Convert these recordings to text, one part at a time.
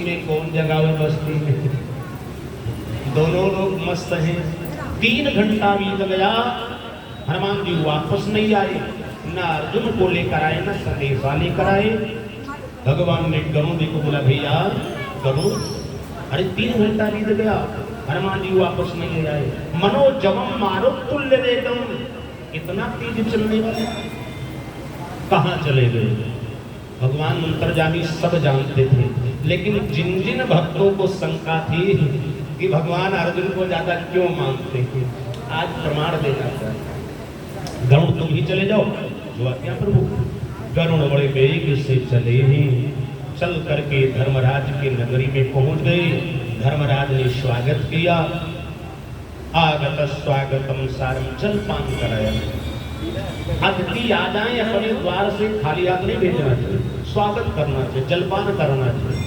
में कौन जगावे बस्ती में। दोनों लोग मस्त हैं। 3 घंटा बीत गया, हनुमान जी वापस नहीं आए, ना अर्जुन को लेकर आए ना संदेशा लेकर आए। भगवान ने गरुड़ जी को बोला, भैया गरुड़, अरे 3 घंटा बीत गया, हनुमान जी वापस नहीं आए। मनोजवम मारुत तुल्य वेगम, इतना तेज चलने वाले कहाँ चले गए। भगवान अंतर्यामी सब जानते थे, लेकिन जिन जिन भक्तों को शंका थी कि भगवान अर्जुन को ज्यादा क्यों मानते हैं, आज प्रमाण देना चाहिए। गरुड़ तुम ही चले जाओ, जो आज्ञा प्रभु। गरुड़ बड़े वेग से चले ही, चल करके धर्मराज के नगरी में पहुंच गए। धर्मराज ने स्वागत किया। आगत स्वागतम सारम, जलपान कराया। अतिथि आ जाए अपने द्वार से खाली हाथ नहीं भेजना चाहिए, स्वागत करना चाहिए, जलपान करना चाहिए।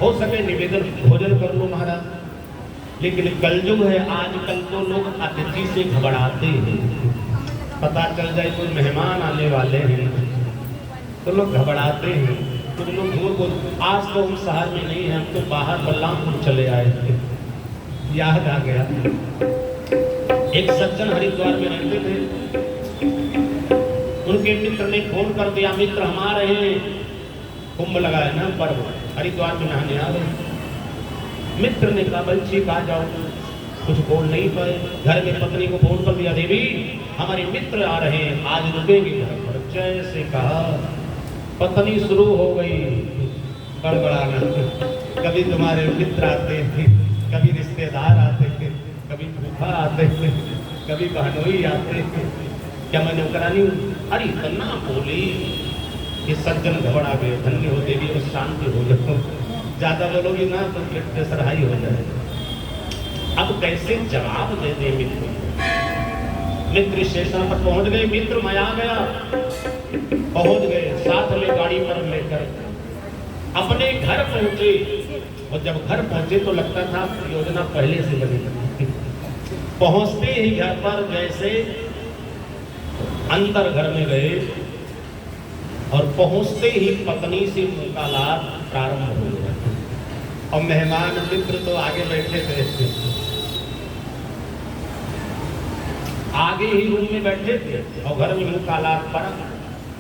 हो सके निवेदन भोजन कर लो महाराज। लेकिन कलयुग है, आजकल तो लोग अतिथि से घबराते हैं। पता चल जाए कोई मेहमान आने वाले हैं तो लोग घबराते हैं। कुछ लोग दूर को, आज तो हम शहर में नहीं है, हम तो बाहर बलरामपुर चले आए थे। याद आ गया, एक सज्जन हरिद्वार में रहते थे, उनके मित्र ने फोन कर दिया, मित्र हम आ रहे हैं, कुंभ लगा है ना पर्व, हरिद्वार में नहाने आ रहे। मित्र ने कहा भाई ठीक आ जाओ, कुछ बोल नहीं पाए। घर में पत्नी को फोन कर दिया, देवी हमारे मित्र आ रहे हैं, आज रुकेगी घर पर। जैसे कहा पत्नी शुरू हो गई बड़बड़ाना, कभी तुम्हारे मित्र आते हैं, कभी रिश्तेदार आते हैं, कभी फूफा आते हैं, कभी बहनोई आते हैं, क्या मैं नौकरानी हूँ? अरे इतना बोली कि सज्जन घबरा गए। धन्य हो देवी, और शांति हो जाओ, ज्यादा बोलोगी ना तो ब्लड प्रेशर हाई हो जाए। अब कैसे जवाब दे दे मित्र? मित्र स्टेशन पर पहुंच गए, मित्र मैं आ गया। पहुंच गए, साथ में गाड़ी पर लेकर अपने घर पहुंचे। और जब घर पहुंचे तो लगता था योजना पहले से बनी। पहुंचते ही घर पर जैसे अंदर घर में गए और पहुंचते ही पत्नी से मुलाकात प्रारंभ हो गया। और मेहमान मित्र तो आगे बैठे थे, आगे ही रूम में बैठे थे और घर में मुलाकात पर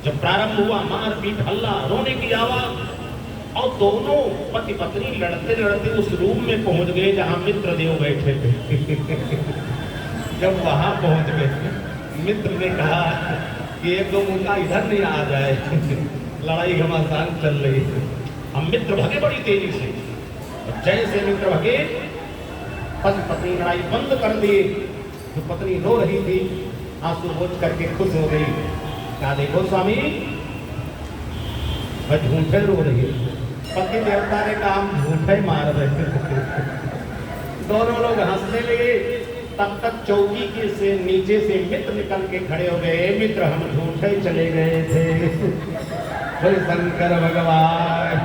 जब प्रारंभ हुआ, मारपीट, हल्ला, रोने की आवाज। और दोनों पति पत्नी लड़ते लड़ते उस रूम में पहुंच गए जहां मित्र देव बैठे थे। जब वहां पहुंच गए, मित्र ने कहा कि एक दो मुद्दा इधर नहीं आ जाए, लड़ाई घमासान चल रही है। हम मित्र भगे बड़ी तेजी से, जैसे मित्र भगे पति पत्नी लड़ाई बंद कर दिए। जो पत्नी रो रही थी आंसू पोंछ करके खुश हो गई। क्या देखो स्वामी, मैं झूठे रो रही है। पति देवता ने कहा हम झूठे मार रहे। दोनों लोग हंसने लगे। तब तक चौकी के से नीचे से मित्र निकल के खड़े हो गए। मित्र हम झूठे चले गए थे, बोले शंकर भगवान।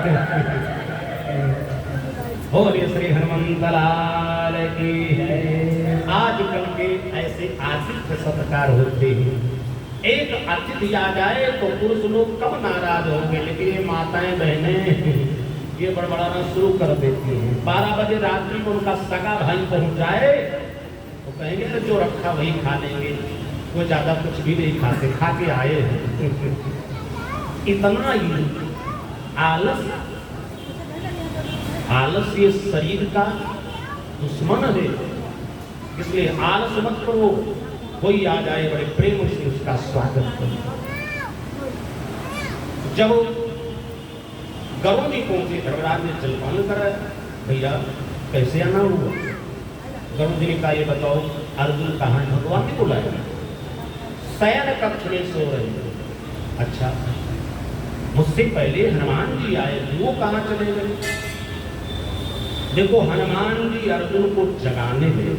बोले श्री हनुमंत लाल की है। आजकल के ऐसे आतिथ्य सत्कार होते हैं। एक अतिथि आ जाए तो पुरुष लोग कब नाराज होंगे, लेकिन ये माताएं बहनें ये बड़बड़ाना शुरू कर देती हैं। 12 बजे रात्रि को उनका सगा भाई पहुंच जाए तो कहेंगे तो जो रखा वही खा लेंगे, वो ज्यादा कुछ भी नहीं खाते, खा के आए हैं। इतना ही आलस, आलस ये शरीर का दुश्मन है, इसलिए आलस मत करो। कोई आ जाए बड़े प्रेम से उसका स्वागत करो। जब गरुड़ जी पहुंचे, धर्मराज ने जलपान कराया। भैया कैसे आना हुआ? गरुड़ जी ने कहा ये बताओ अर्जुन कहाँ है? भगवान ने बुलाया, शयन कक्ष में सो रहे हैं। अच्छा, मुझसे पहले हनुमान जी आए, वो कहाँ चले गए? देखो हनुमान जी अर्जुन को जगाने में,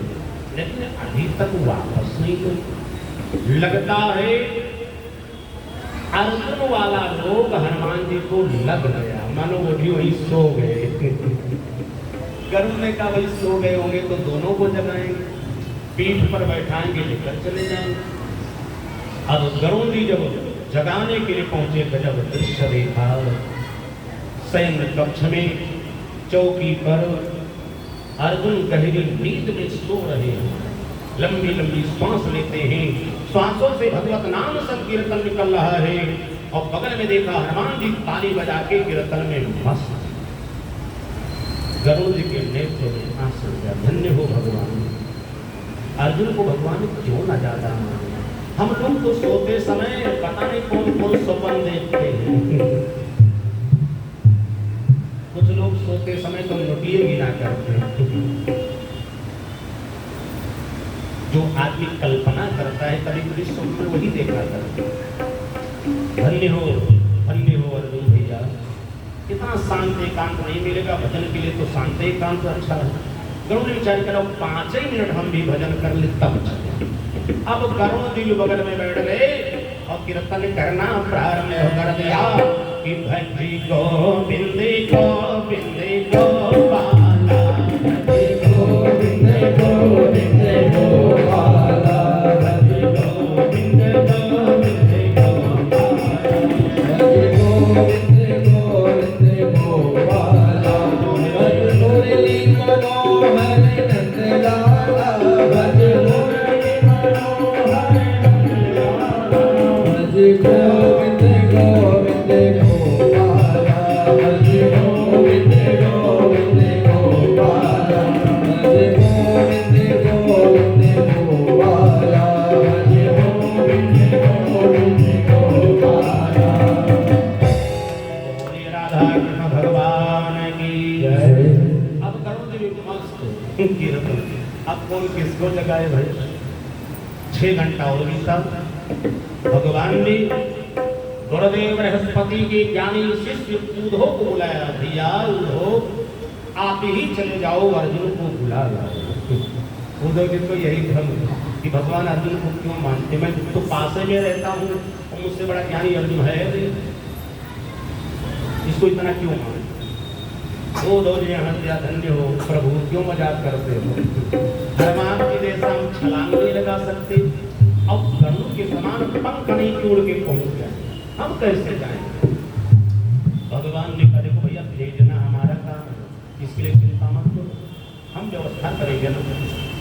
लेकिन अभी तक वापस नहीं गए। लगता है अर्जुन वाला रोग हनुमान जी को लग गया, मानो वो भी वही सो गए। गरुड़ ने कहा भाई सो गए होंगे तो दोनों को जगाएंगे, पीठ पर बैठाएंगे, लेकर चले जाएंगे। अब गरुड़ जी जब जगाने के लिए पहुंचे, गजब दृश्य देखा। सैन्य कक्ष में चौकी पर अर्जुन गहरी नींद में सो रहे हैं, लंबी लंबी सांस लेते हैं, श्वासों से भगवत नाम संकीर्तन निकल रहा है और बगल में देखा हनुमान जी ताली बजा के कीर्तन में मस्त। गरुड़ जी के नेत्र में आंसू गया, धन्य हो भगवान। अर्जुन को भगवान क्यों न ज्यादा माने। हम लोग तो सोते समय पता नहीं कौन कौन सपन देखते हैं। कुछ लोग सोते समय तो लुटिए भी ना करते हैं। जो आदमी कल्पना करता है कभी कभी स्वप्न वही देखा करता है। धन्य हो अर्जुन भैया। कितना शांत एकांत नहीं मिलेगा भजन के लिए, तो शांत एकांत अच्छा है। गरुड़ ने विचार करा 5 ही मिनट हम भी भजन कर ले तब चले। अब गरुड़ जी बगल में बैठ गए और कीर्तन करना प्रारंभ कर दिया कि भजी गोविंद गोविंद गोपाला, भजी गोविंद गोविंद गोपाला, भजी गोविंद गोविंद गोपाला, भजी गोविंद गोविंद गोपाला, भज मुरली मनोहर नंद लाला, भज मुरली मनोहर नंद लाला, भज गोविंद गोविंद गोपाला, भज गोविंद गोविंद गोपाला, भज गोविंद गोविंद गोपाला, भज गोविंद गोविंद गोपाला। बोलिए राधा कृष्ण भगवान की जय। अब गरुड़ जी मस्त कीर्तन, अब कौन किसको लगाए भाई। 6 घंटा और बीता। भगवान ने गुरुदेव बृहस्पति के ज्ञानी शिष्य उद्धव को बुलाया, भैया उद्धव आप ही चले जाओ, अर्जुन को बुला लाओ। उद्धव जी को यही भ्रम कि भगवान अर्जुन को क्यों मानते, मैं तो पास में रहता हूँ और मुझसे बड़ा ज्ञानी अर्जुन है, इसको इतना क्यों मानते। उद्धव जी यहाँ दिया, धन्य हो प्रभु, क्यों मजाक करते हो। हनुमान की जैसा हम छलांग नहीं लगा सकते, अब गरुड़ के समान पंख नहीं तोड़ के पहुंच जाए, हम कैसे जाएं। भगवान ने कहा देखो भैया भेजना हमारा काम, इसके लिए चिंता मत करो, हम व्यवस्था करेंगे ना।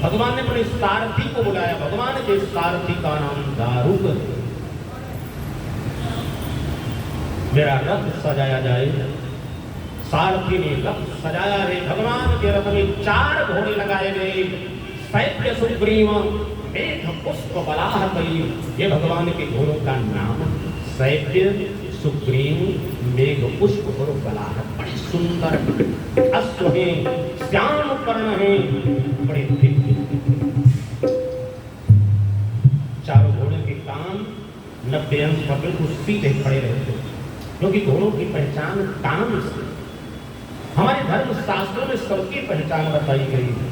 भगवान ने अपने सारथी को बुलाया। भगवान के सारथी का नाम दारुक। मेरा रथ सजाया जाए। सारथी ने रथ सजाया है। भगवान के रथ में 4 घोड़े लगाए गए। सैत्य सुग्रीव मेघ पुष्प बलाहकई, ये भगवान के घोड़ों का नाम। सैत्य सुग्रीव मेघ पुष्प और बलाहक, बड़े सुंदर अश्व हैं, श्याम कर्ण हैं, बड़े दिव्य। 4 घोड़ों के कान 90 अंश पर बिल्कुल सीधे खड़े रहते, क्योंकि घोड़ों की पहचान कान से। हमारे धर्म शास्त्रों में सबकी पहचान बताई गई है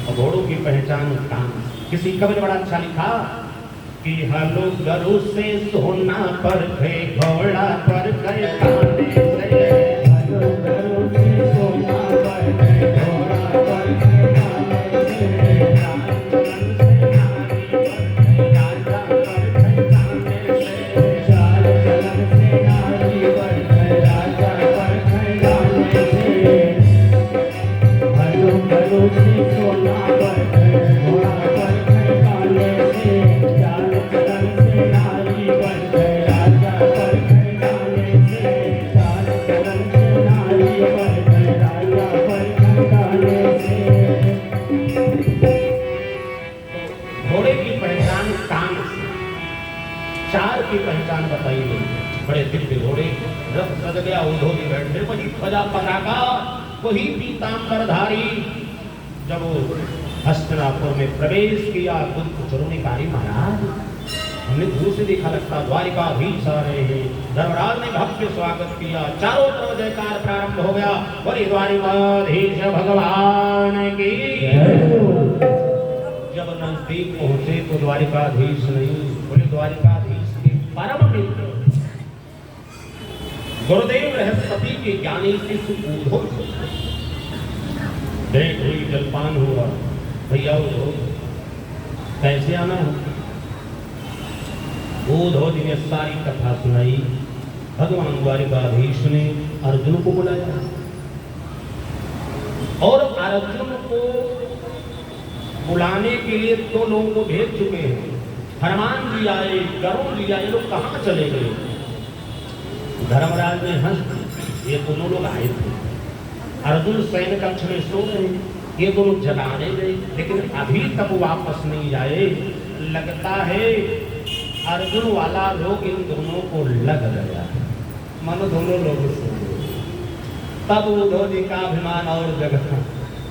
और घोड़ों की पहचान कान। किसी कवि ने बड़ा अच्छा लिखा कि हलो गरु से सोना पर गए, घोड़ा पर गए काने से। हलो गरु से सोना पर गए, घोड़ा पर गए काने से। राजचरण से नारी पर गए, राजा पर गए काने से। राजचरण से नारी पर गए, राजा पर गए काने से। हलो गरु से सोना पर गए, घोड़ा पर गए काने से। राजचरण से नारी पर गए, राजा पर गए काने से। राजचरण से नारी पर गए, राजा पर गए काने से। घोड़े की पहचान कान से, 4 की पहचान बताई गई। बड़े दिव्य घोड़े, रथ सज गया, उद्धव जी बैठे, वही ध्वजा पताका, वही पीतांबरधारी। जब वो हस्तिनापुर में प्रवेश किया, गुप्तचरों ने कहा महाराज हमने दूर से देखा, लगता द्वारिकाधीश आ रहे हैं। धर्मराज ने भव्य स्वागत किया, चारों तरफ जयकार प्रारंभ हो गया। बोले द्वारिकाधीश भगवान की। जब नजदीक पहुंचे तो द्वारिकाधीश नहीं, बोले द्वारिकाधीश के परम मित्र गुरुदेव बृहस्पति के ज्ञानी शिष्य उद्धव। देख हुई, जलपान हुआ, भैया उद्धव कैसे आना है। उद्धव जी ने सारी कथा सुनाई। भगवान द्वारिकाधीश ने अर्जुन को बुलाया और अर्जुन को बुलाने के लिए दो लोगों को भेज चुके हैं। हनुमान जी आए, गरुड़ जी आए, लोग कहाँ चले गए? धर्मराज ने हंस, ये दोनों लोग आए थे, अर्जुन सैन्य कक्ष में सो रहे, ये दोनों जगाने गए, लेकिन अभी तक वापस नहीं आए। लगता है अर्जुन वाला रोग इन दोनों को लग गया, मानो दोनों लोग सो गए। तब उद्धव जी का अभिमान और जगह,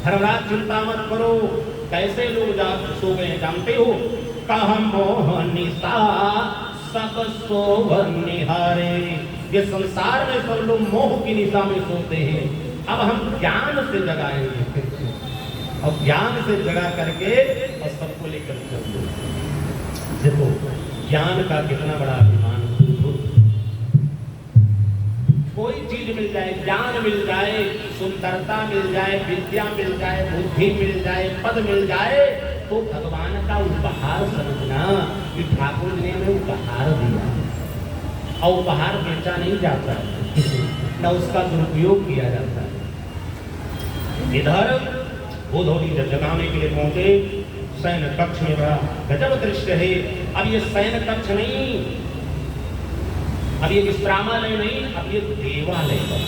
धर्मराज चिंता मत करो, कैसे लोग सो गए जानते हो? कहम मोह निशा सब सोवन निहारे। ये संसार में सब लोग मोह की निशा में सोते हैं, अब हम ज्ञान से जगाएंगे, और ज्ञान से जगा करके और सबको लेकर चलते। देखो ज्ञान का कितना बड़ा अभिमान। कोई चीज मिल जाए, ज्ञान मिल जाए, सुंदरता मिल जाए, विद्या मिल जाए, बुद्धि मिल जाए, पद मिल जाए, तो भगवान का उपहार समझना कि ठाकुर ने हमें उपहार दिया, और उपहार बेचा नहीं जाता न उसका दुरुपयोग किया जाता है। इधर उद्धव जी जब जगाने के लिए पहुंचे, सैन्य कक्ष में बड़ा गजब दृश्य है। अब ये सैन्य कक्ष नहीं, अब ये विश्रामालय नहीं, अब ये देवालय है,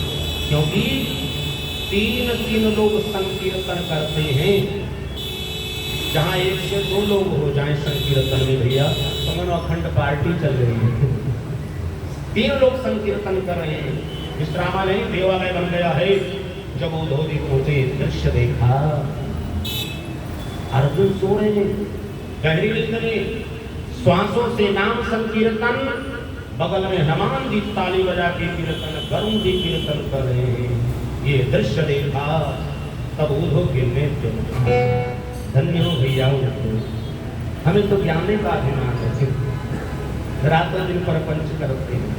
क्योंकि तीन लोग संकीर्तन करते हैं। जहां एक से दो लोग हो जाए संकीर्तन में भैया, तो मानो अखंड पार्टी चल रही है। 3 लोग संकीर्तन कर रहे हैं, विश्रामालय देवालय बन गया है। जब उद्धव जी पहुंचे, दृश्य देखा, अर्जुन सो रहे हैं गहरी नींद में, श्वासों से नाम संकीर्तन, बगल में हनुमान जी ताली बजा के कीर्तन, गरुड़ जी कीर्तन कर रहे हैं। ये दृश्य देखा तब उद्धव के नेत्र, धन्य हो भैया, हमें तो ज्ञान का अभिमान है, रात दिन प्रपंच करते हैं,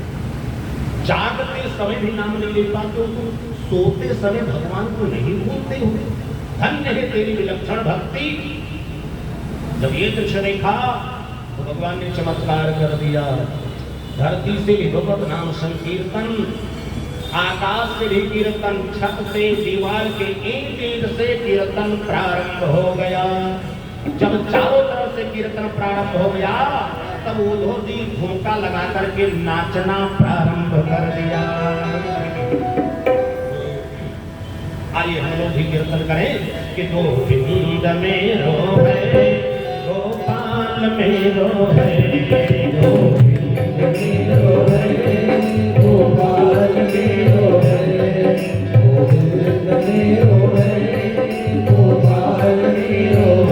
जागते समय भी नाम नहीं ले पाते हो, सोते समय भगवान को नहीं भूलते हो। धन्य है तेरी विलक्षण भक्ति। जब ये दृश्य देखा तो भगवान ने चमत्कार कर दिया। धरती से भी भगवत नाम संकीर्तन, आकाश से भी कीर्तन, छत से दीवार के ईंट से कीर्तन प्रारंभ हो गया। जब चारों तरफ से कीर्तन प्रारंभ हो गया, तब उद्धव जी झुमका लगा करके नाचना प्रारंभ कर दिया। आइए हम लोग भी कीर्तन करें कि गोविंद मेरो है, गोपाल मेरो है, गोविंद मेरो है, गोपाल मेरो है, गोविंद मेरो है, गोपाल मेरो है।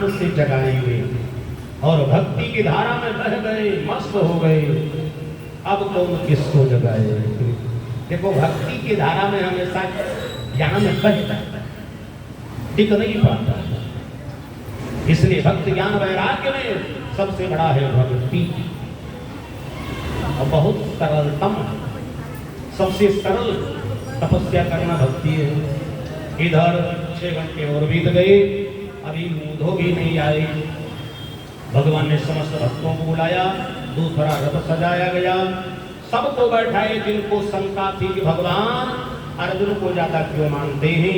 से जगाएंगे और भक्ति की धारा में बह गए, मस्त हो गए। अब कौन किसको जगाए? देखो भक्ति की धारा में हमेशा ज्ञान बहता है, टिक नहीं पाता। इसलिए भक्त ज्ञान वैराग्य में सबसे बड़ा है भक्ति, और बहुत सरलतम है, सबसे सरल तपस्या करना भक्ति है। इधर 6 घंटे और बीत गए, अभी मूढ़ो भी नहीं आए। भगवान ने समस्त भक्तों को बुलाया, दूसरा रथ सजाया गया, सबको बैठाए। जिनको शंका थी कि भगवान अर्जुन को ज्यादा क्यों मानते हैं,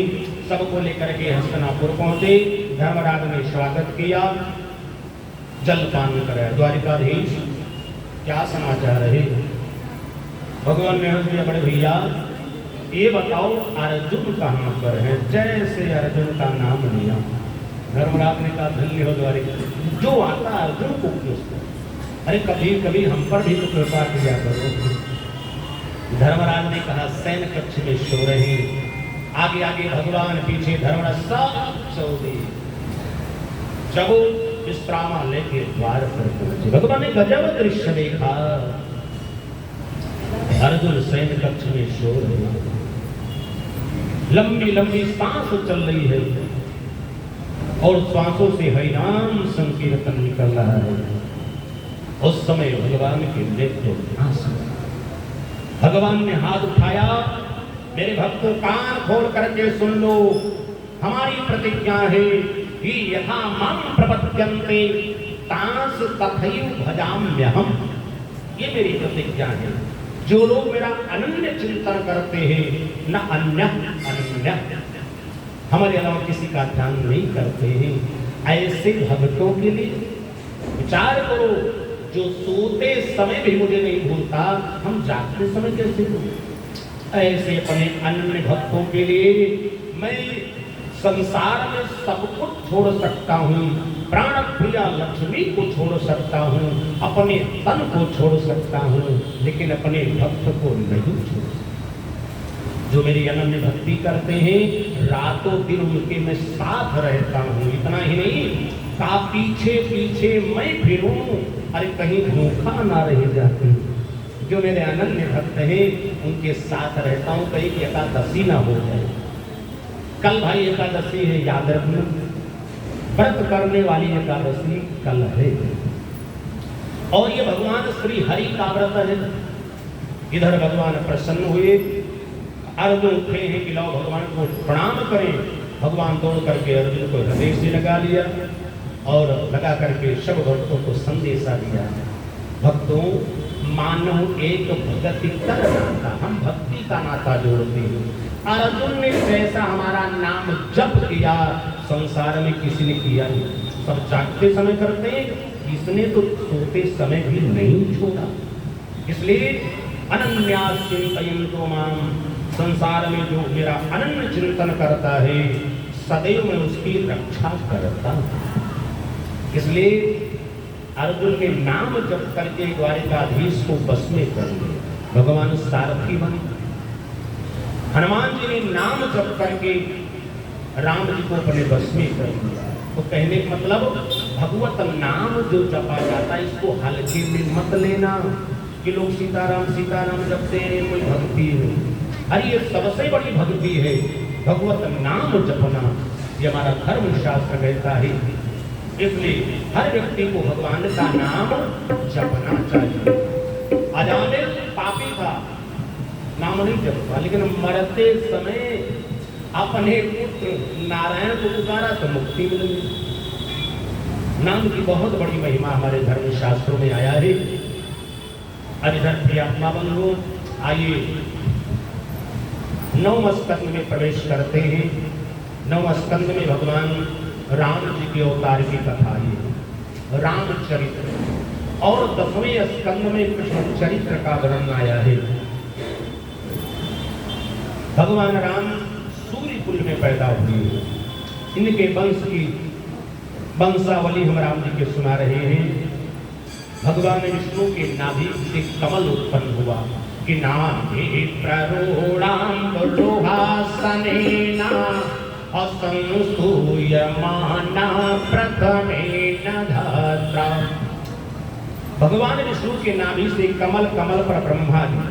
सबको लेकर के हस्तिनापुर पहुंचे। धर्मराज ने स्वागत किया, जलपान कराया। द्वारिकाधीश क्या समाचार है? भगवान ने हंस दिया, बड़े भैया ये बताओ अर्जुन कहाँ पर है? जैसे अर्जुन का नाम लिया, धर्मराज ने कहा धन्य हो द्वारिका, जो आता अर्जुन को पूछता। अरे कभी कभी हम पर भी तो कृपा किया करो। धर्मराज ने कहा सैन कक्ष में सो रहे, आगे आगे भगवान, पीछे धर्मराज, सब सो गए। जब विश्रामा लेके द्वार पर पहुंचे, भगवान ने गजब दृश्य देखा। अर्जुन सैन कक्ष में सो रहे, लंबी लंबी सांस चल रही है और श्वासों से हरिनाम संकीर्तन निकल रहा है। उस समय भगवान के नेत्र आंसू, भगवान ने हाथ उठाया, मेरे भक्तों कान खोल करके सुन लो, हमारी प्रतिज्ञा है कि यथा मां प्रपद्यन्ते तांस तथैव भजाम्यहम्। ये मेरी प्रतिज्ञा है, जो लोग मेरा अनन्य चिंतन करते हैं, न अन्य अन्य, हमारे अलावा किसी का ध्यान नहीं करते हैं, ऐसे भक्तों के लिए विचार करो। जो सोते समय भी मुझे नहीं भूलता, हम जागते समय कैसे भूलें? ऐसे अपने अन्य भक्तों के लिए मैं संसार में सब कुछ छोड़ सकता हूँ, प्राण प्रिया लक्ष्मी को छोड़ सकता हूँ, अपने तन को छोड़ सकता हूँ, लेकिन अपने भक्त को नहीं छोड़ सकता। जो मेरी अनन्य भक्ति करते हैं, रातों दिन उनके मैं साथ रहता हूँ। इतना ही नहीं, का पीछे पीछे मैं फिरूं, अरे कहीं धोखा ना रह जाती। जो मेरे अनन्य भक्त हैं उनके साथ रहता हूँ, कहीं एकादशी ना हो जाए। कल भाई एकादशी है, याद रखना, व्रत करने वाली एकादशी कल है, और ये भगवान श्री हरि का व्रत है। इधर भगवान प्रसन्न हुए, अर्जुन उठे हैं कि लाओ भगवान को प्रणाम करें। भगवान दौड़ करके अर्जुन को हृदय से लगा लिया और लगा करके सब भक्तों को संदेशा दिया, भक्तों मानो एक भक्ति कर नाता, हम भक्ति का नाता जोड़ते हैं। अर्जुन ने जैसा हमारा नाम जप किया, संसार में किसी ने किया नहीं। सब जागते समय करते हैं, इसने तो सोते समय भी नहीं छोड़ा। इसलिए अनन्यास चिंतयन्तो माम, संसार में जो मेरा अनन्य चिंतन करता है, सदैव मैं उसकी रक्षा करता हूं। इसलिए अर्जुन ने नाम जप करके द्वारिकाधीश को बस में कर लिया, भगवान सारथी बने। हनुमान जी ने नाम जप करके राम जी को अपने बस में कर लिया। तो कहने का मतलब, भगवत नाम जो जपा जाता है, इसको हल्के में मत लेना कि लोग सीताराम सीताराम जपते हैं, कोई भक्ति नहीं। अरे ये सबसे बड़ी भक्ति है, भगवत नाम जपना। ये हमारा धर्म शास्त्र कहता है। इसलिए हर व्यक्ति को भगवान का नाम जपना चाहिए। अजामिल पापी था, नाम नहीं जपता, लेकिन मरते समय अपने पुत्र नारायण को पुकारा तो मुक्ति मिल गई। नाम की बहुत बड़ी महिमा हमारे धर्म शास्त्रों में आया है। अब इधर प्रियात्मा बंधु, आइए 9वें स्कंद में प्रवेश करते हैं। 9वें स्कंद में भगवान राम जी के अवतार की कथा है, रामचरित्र, और 10वें स्कंद में कृष्ण चरित्र का वर्णन आया है। भगवान राम सूर्य कुल में पैदा हुए, इनके वंश की वंशावली हम राम जी के सुना रहे हैं। भगवान विष्णु के नाभि से कमल उत्पन्न हुआ कि नाभि प्ररूढ़ां लोहासनेन असंसूयमाना प्रथमेन धात्रा। भगवान विष्णु के नाभि से कमल, कमल पर ब्रह्मा जी,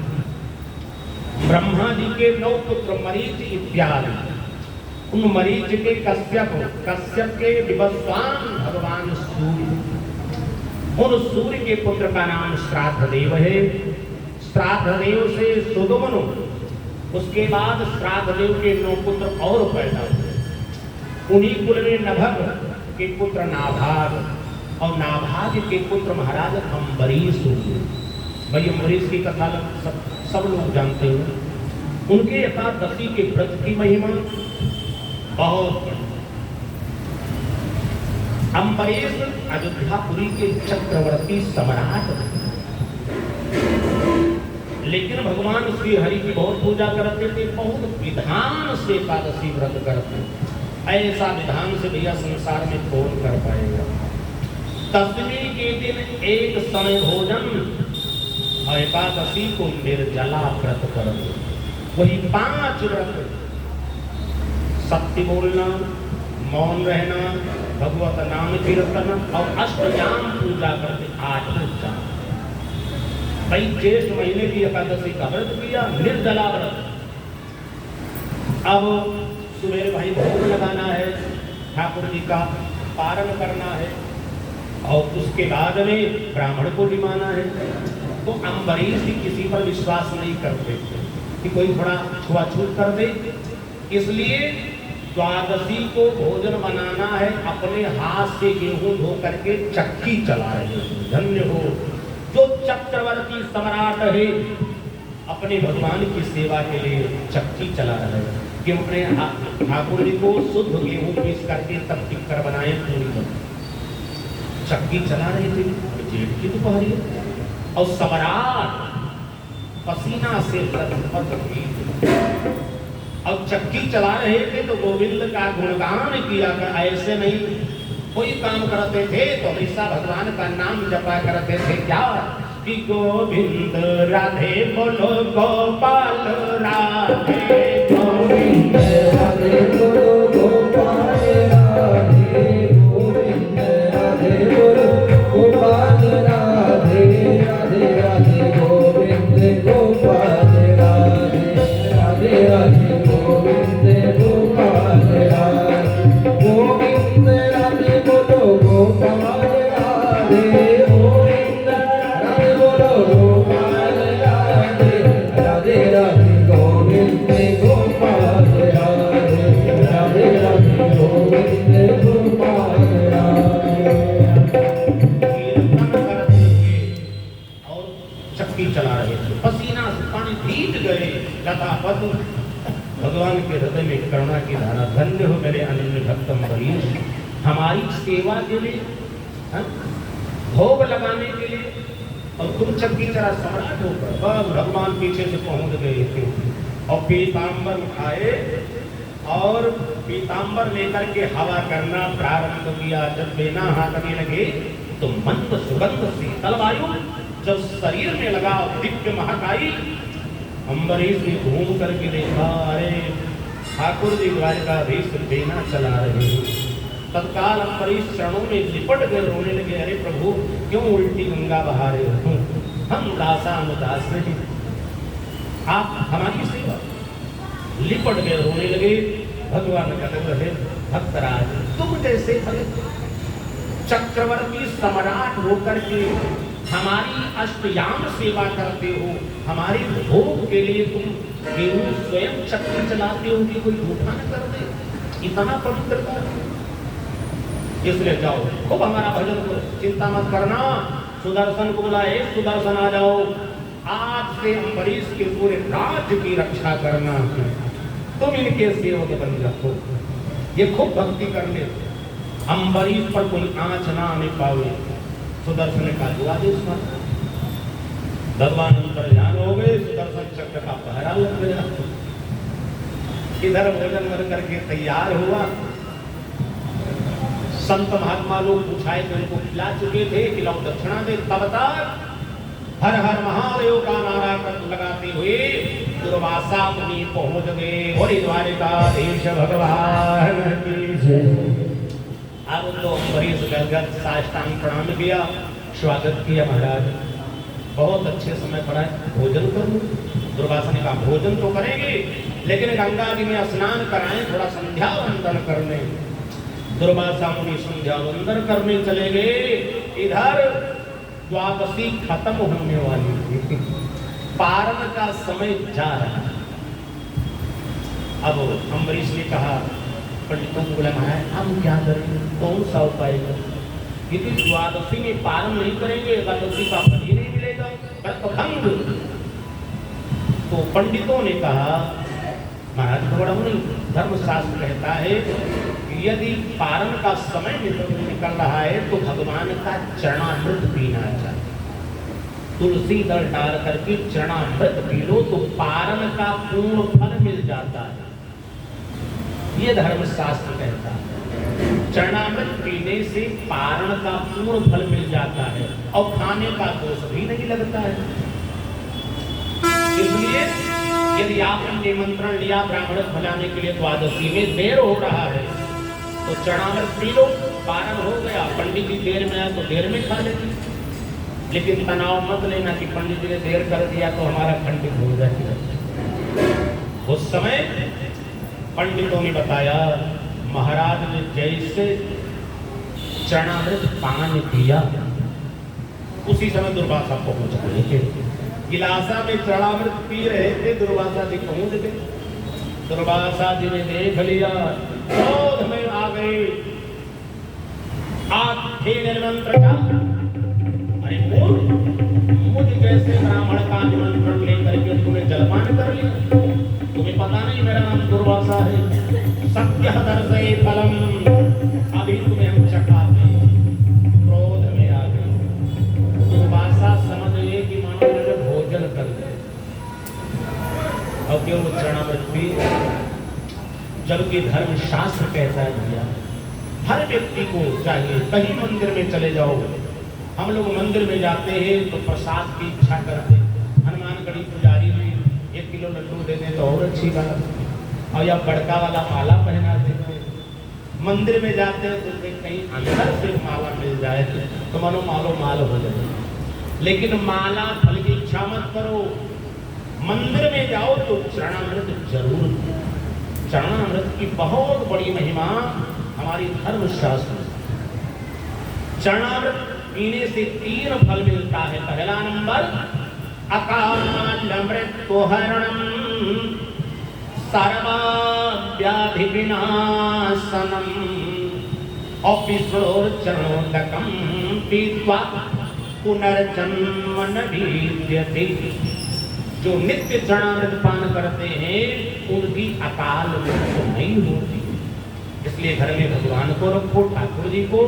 ब्रह्मा जी के 9 पुत्र मरीच इत्यादि, उन मरीच के कश्यप, कश्यप के विवस्वान भगवान सूर्य, उन सूर्य के पुत्र का नाम श्राद्धदेव है। श्राद्धदेव से सुदमनु, उसके बाद श्राद्धदेव के 9 पुत्र और पैदा हुए। उन्हीं कुल में नभग के पुत्र नाभाग, और नाभाग के पुत्र महाराज अम्बरीश हुए। भाई अम्बरीश की कथा सब लोग जानते हैं। उनके एकादशी के व्रत की महिमा बहुत। अम्बरीश अयोध्यापुरी के चक्रवर्ती सम्राट, लेकिन भगवान श्री हरि की बहुत पूजा करते थे, बहुत विधान से एकादशी व्रत करते। ऐसा विधान से भैया संसार में कौन कर पाएगा। दशमी के दिन एक समय भोजन और एकादशी को निर्जला व्रत करते। वही 5 व्रत, सत्य बोलना, मौन रहना, भगवत नाम कीर्तन और अष्टयाम पूजा करते। 8 उपचार। भाई ज्येष्ठ महीने की एकादशी का व्रत किया, निर्जला व्रत। अब सुबह भाई भोग लगाना है, ठाकुर जी का पारण करना है, और उसके बाद में ब्राह्मण को निमाना है। तो अम्बरीश ही किसी पर विश्वास नहीं करते कि कोई थोड़ा छुआछूत कर दे, इसलिए द्वादशी को भोजन बनाना है। अपने हाथ से गेहूं धो करके चक्की चला रहे हैं। धन्य हो जो चक्रवर्ती सम्राट है, अपने भगवान की सेवा के लिए चक्की चला रहे हैं कि अपने ठाकुर जी को शुद्ध गेहूं पीस करके तब टिक्कर बनाए पूरी। चक्की चला रहे थे जेठ की दोपहरी, और सम्राट पसीना से और चक्की चला रहे थे तो गोविंद का गुणगान किया कर। ऐसे नहीं कोई काम करते थे तो हमेशा भगवान का नाम जपा करते थे। क्या कि गोविंद राधे बोलो गोपाल राधे, गोविंद राधे बोलो गोपाल राधे, गोविंद राधे बोलो गोपाल राधे, राधे राधे गोविंद गोपाल राधे, राधे राधे गोविंद गोपाल राधे, गोविंद राधे बोलो गोपाल राधे, गोविंद राधे बोलो गोपाल राधे, राधे राधे गोविंद गोपाल राधे, राधे राधे गोविंद गोपाल राधे। और चक्की चला रहे थे, पसीना से पानी भीग गए। लतापत भगवान के हृदय में करुणा की धारा। धन्य हो मेरे अनन्य भक्त अम्बरीश, हमारी सेवा के लिए, भोग लगाने के लिए, और तुम चक्की चला सम्राट होकर। बस भगवान पीछे से पहुंच गए थे और पीताम्बर उठाए और पीताम्बर लेकर के हवा करना प्रारंभ किया। जब बेना हाथने लगे तो मंद सुगंध शीतल वायु जब शरीर में लगा, दिव्य महक आई। अम्बरीश ने घूम करके देखा, अरे ठाकुर जी द्वारकाधीश बेना चला रहे हैं। तत्काल अम्बरीश चरणों में लिपट गए, रोने लगे। अरे प्रभु क्यों उल्टी गंगा बहा रहे हो, हम दासा अनुदास नहीं, आप हमारी सेवा। लिपट गए, रोने लगे। भगवान कहते रहे, भक्तराज तुम जैसे चक्रवर्ती सम्राट होकर के हमारी अष्टयाम सेवा करते हो, हमारे भोग के लिए तुम गेहूं स्वयं चक्की चलाते हो कि कोई झूठा न कर दे। इतना पवित्रता, इसलिए जाओ खूब हमारा भजन करो, चिंता मत करना। सुदर्शन को बुलाए, सुदर्शन आ जाओ, आज से अम्बरीश के पूरे राज्य की रक्षा करना, तुम इनके सेवक बन रखो। ये खूब भक्ति कर ले, अम्बरीश पर कोई आंच ना आने पावे। सुदर्शन का आदेश माना, भगवान पर ध्यान हो गए। सुदर्शन चक्र का पहरा लग गया। इधर भोजन कर करके तैयार हुआ। संत महात्मा लोग पूछाए तो उनको खिला चुके थे, खिलाओ दक्षिणा दे। तब तक हर हर महादेव का नारा लगाते हुए दुर्वासा मुनि पहुंच गए। और द्वारिकाधीश भगवान की जय। अब तो अम्बरीश गदगद साष्टांग प्रणाम किया, स्वागत किया। महाराज बहुत अच्छे समय पड़ा है, भोजन करूं। दुर्वासा ने कहा भोजन तो करेंगे, लेकिन गंगा जी में स्नान कराएं, थोड़ा संध्या वंदन कर लें। दुर्वासा मुनि संध्या वंदन करने चले गए। इधर द्वादशी खत्म होने वाली थी, पारण का समय जा रहा। अब अम्बरीश ने कहा, पंडितों को बोला है हम क्या करें, कौन सा उपाय करें, यदि द्वादशी में पारण नहीं करेंगे एकादशी का फल ही नहीं मिलेगा, व्रतभंग। तो पंडितों ने कहा, महाराज बड़ा नहीं, धर्मशास्त्र कहता है यदि पारण का समय निकल रहा है तो भगवान का चरणामृत पीना चाहिए। तुलसी दल डाल करके चरणामृत पी लो तो पारण का पूर्ण फल मिल जाता है, ये धर्मशास्त्र कहता है। चरणामृत पीने से पारण का पूर्ण फल मिल जाता है और खाने का दोष भी नहीं लगता है। इसलिए यदि आपने निमंत्रण लिया ब्राह्मण बुलाने के लिए द्वादशी में देर हो रहा है तो चरणामृत पी लो, पारण हो गया। पंडित जी देर में आए तो देर में खा लेंगे, लेकिन तनाव मत लेना कि पंडित जी ने देर कर दिया तो हमारा खंडित हो जाएगा। उस समय पंडितों ने बताया, महाराज ने जैसे चरणामृत पान किया उसी समय दुर्वासा पहुंच गए। गिलासा में चरणामृत पी रहे थे, दुर्वासा जी पहुंच गए। दुर्वासा जी ने देख लिया, क्रोध में आ गए। आप थे निमंत्रण का, अरे मूर्ख, मुझे कैसे ब्राह्मण का निमंत्रण लेकर के तुम्हें जलपान कर लिया, तुम्हें पता नहीं मेरा नाम दुर्वासा है। सत्य दर्शय फलम, अभी तुम्हें हम चखाते। क्रोध में आ गए। दुर्वासा समझ गए कि मानो मैंने भोजन कर लिया और क्यों चरणामृत पी, जबकि धर्म शास्त्र कहता है भैया हर व्यक्ति को चाहिए, कहीं मंदिर में चले जाओ, हम लोग मंदिर में जाते हैं तो प्रसाद की इच्छा करते, हनुमानगढ़ी पुजारी में 1 किलो लड्डू दे दें तो और अच्छी बात, और या बड़का वाला माला पहना देते। मंदिर में जाते हैं तो कहीं अंदर से माला मिल जाए तो मानो मालो माल हो जाए, लेकिन माला फल की इच्छा मत करो। मंदिर में जाओ तो चरणामृत जरूर, चरणामृत की बहुत बड़ी महिमा हमारी धर्मशास्त्र। चरणामृत पीने से 3 फल मिलता है। पहला नंबर अकाल मृत्युहरणम सर्वव्याधि विनाशनम औपिष्णोर्चरणोदकम पीत्वा पुनर्जन्म न विद्यते। जो नित्य चरणामृत पान करते हैं उनकी अकाल मृत्यु नहीं होती। इसलिए घर में भगवान को रखो, ठाकुर जी को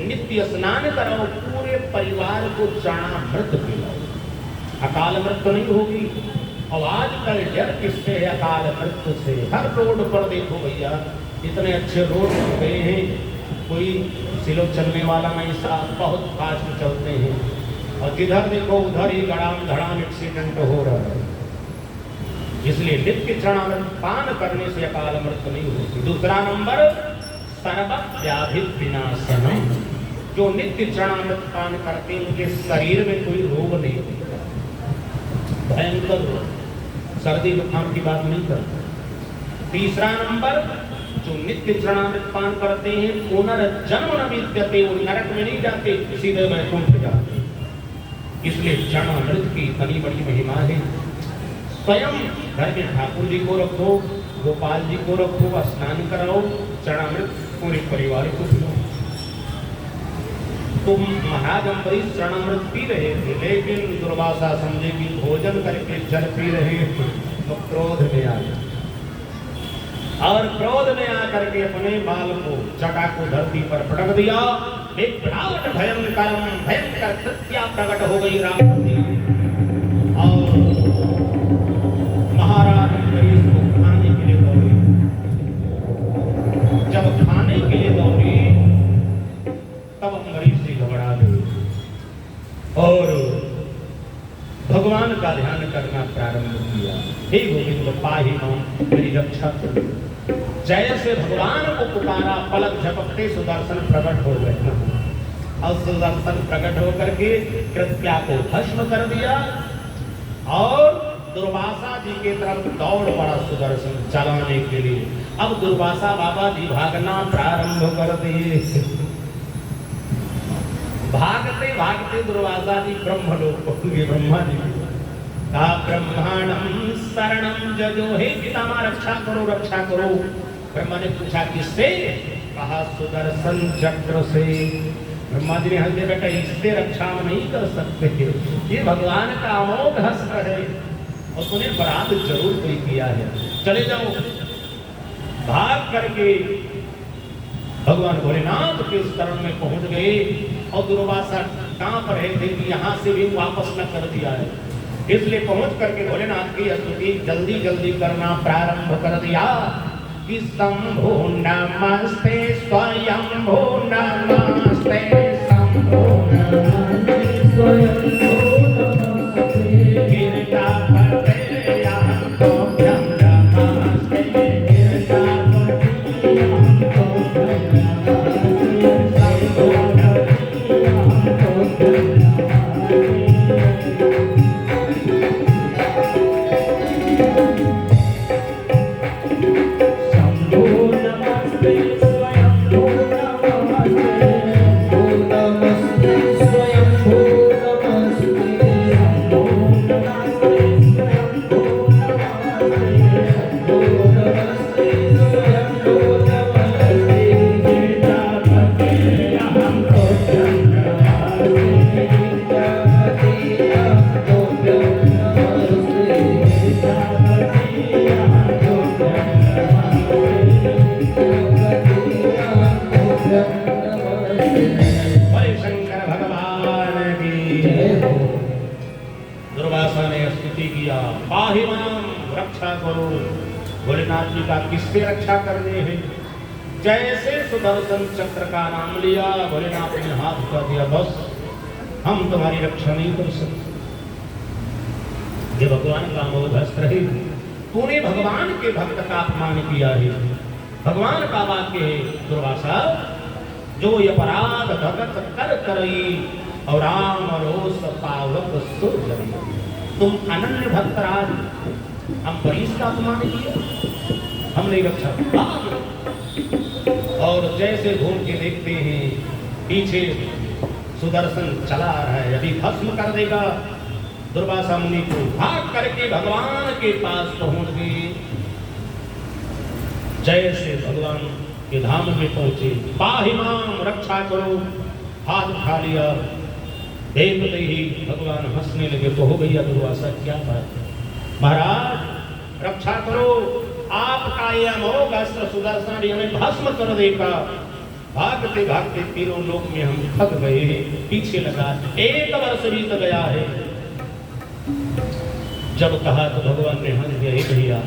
नित्य स्नान कराओ, पूरे परिवार को चरणामृत पिलाओ, अकाल मृत्यु नहीं होगी। और आजकल डर किससे है? अकाल मृत्यु से। हर रोड पर देखो भैया, इतने अच्छे रोड बन गए हैं, कोई स्लो चलने वाला नहीं, साथ बहुत फास्ट चलते हैं, और जिधर देखो उधर ही गड़ाम धड़ाम एक्सीडेंट हो रहा है। इसलिए नित्य चरणामृत पान करने से अकाल मृत्यु नहीं होती। दूसरा नंबर सर्वव्याधि विनाशनम। जो नित्य चरणामृत पान करते हैं उनके शरीर में कोई रोग नहीं होता, भयंकर रोग, सर्दी जुकाम की बात नहीं करते। तीसरा नंबर, जो नित्य चरणामृत पान करते हैं पुनर्जन्म न विद्यते, वो नरक में नहीं जाते, सीधे वैकुंठ जाते। इसलिए चरणामृत की इतनी बड़ी महिमा है। स्वयं घर में ठाकुर जी को रखो, गोपाल जी को रखो, स्नान कराओ, चरणामृत पूरे परिवार को पिलाओ। तो महाराज अम्बरीश चरणामृत पी रहे थे, लेकिन दुर्वासा समझे कि भोजन करके जल पी रहे थे, तो क्रोध में आ गया, और क्रोध में आकर के अपने बाल को चटा को धरती पर पटक दिया। एक विराट भयंकर कृत्या प्रकट हो गई राम जी, और महाराज अम्बरीश को खाने के लिए दौड़ी। जब खाने के लिए दौड़ी तब अम्बरीश जी घबरा गए और भगवान का ध्यान करना प्रारंभ किया। हे गोविंद पाहि मां, मेरी रक्षा कर। जैसे भगवान को पुकारा, पलक झपकते सुदर्शन प्रकट हो गए, और सुदर्शन प्रकट होकर के कृत्या को भस्म कर दिया और दुर्वासा जी के तरफ दौड़ पड़ा सुदर्शन चलाने के लिए। अब दुर्वासा बाबा जी भागना प्रारंभ कर दिए। भागते भागते दुर्वासा जी ब्रह्मलोक पहुंचे। ब्रह्मा जी का ब्रह्मांडम शरणम जजो, हे पितामह रक्षा करो रक्षा करो। ब्रह्मा ने पूछा किससे? कहा सुदर्शन चक्र से। ब्रह्मा जी ने हंसे, बेटा इससे रक्षा नहीं कर सकते, ये भगवान का अमोघ अस्त्र है और तूने अपराध जरूर कोई किया है, चले जाओ। भाग करके भगवान भोलेनाथ के शरण में पहुंच गए और दुर्वासा कांप रहे थे कि यहाँ से भी वापस न कर दिया है, इसलिए पहुंच करके भोलेनाथ की स्तुति जल्दी जल्दी करना प्रारंभ कर दिया कि शंभो नमस्ते स्वयंभो नमस्ते शंभो नमस्ते स्वयंभो नमस्ते गिरिजापते यान्तोभ्यं नमस्ते गिरिजापते यान्तोभ्यं नमस्ते शंभो नमस्ते यान्तोभ्यं भोलेनाथ जी का किससे रक्षा करने हैं। जैसे सुदर्शन चक्र का नाम लिया, भोलेनाथ ने हाथ उठा दिया, बस हम तुम्हारी रक्षा नहीं कर सकते। ये भगवान का अमोघ अस्त्र है। तूने भगवान के भक्त का अपमान किया है। भगवान का वाक्य है दुर्वासा, जो ये अपराध भगत कर करई और राम रोष पावक सुर। तुम अनन्य भक्त राज, हम परीस का अपमान किया, हमने रक्षा और जैसे घूम के देखते हैं पीछे सुदर्शन चला रहा है, यदि भस्म कर देगा। दुर्वासा मुनि को भाग करके भगवान के पास पहुंच गए। जैसे भगवान के धाम में पहुंचे, पाहि माम रक्षा करो, हाथ उठा लिया। देखते ही भगवान हंसने लगे। तो हो गई दुर्वासा क्या बात है महाराज, रक्षा करो, आपका ये अमोघ अस्त्र सुदर्शन भी हमें भस्म कर देगा। भागते भागते तीनों लोक में हम थक गए, पीछे लगा 1 वर्ष बीत गया है। जब कहा तो भगवान ने हंस दिया, भैया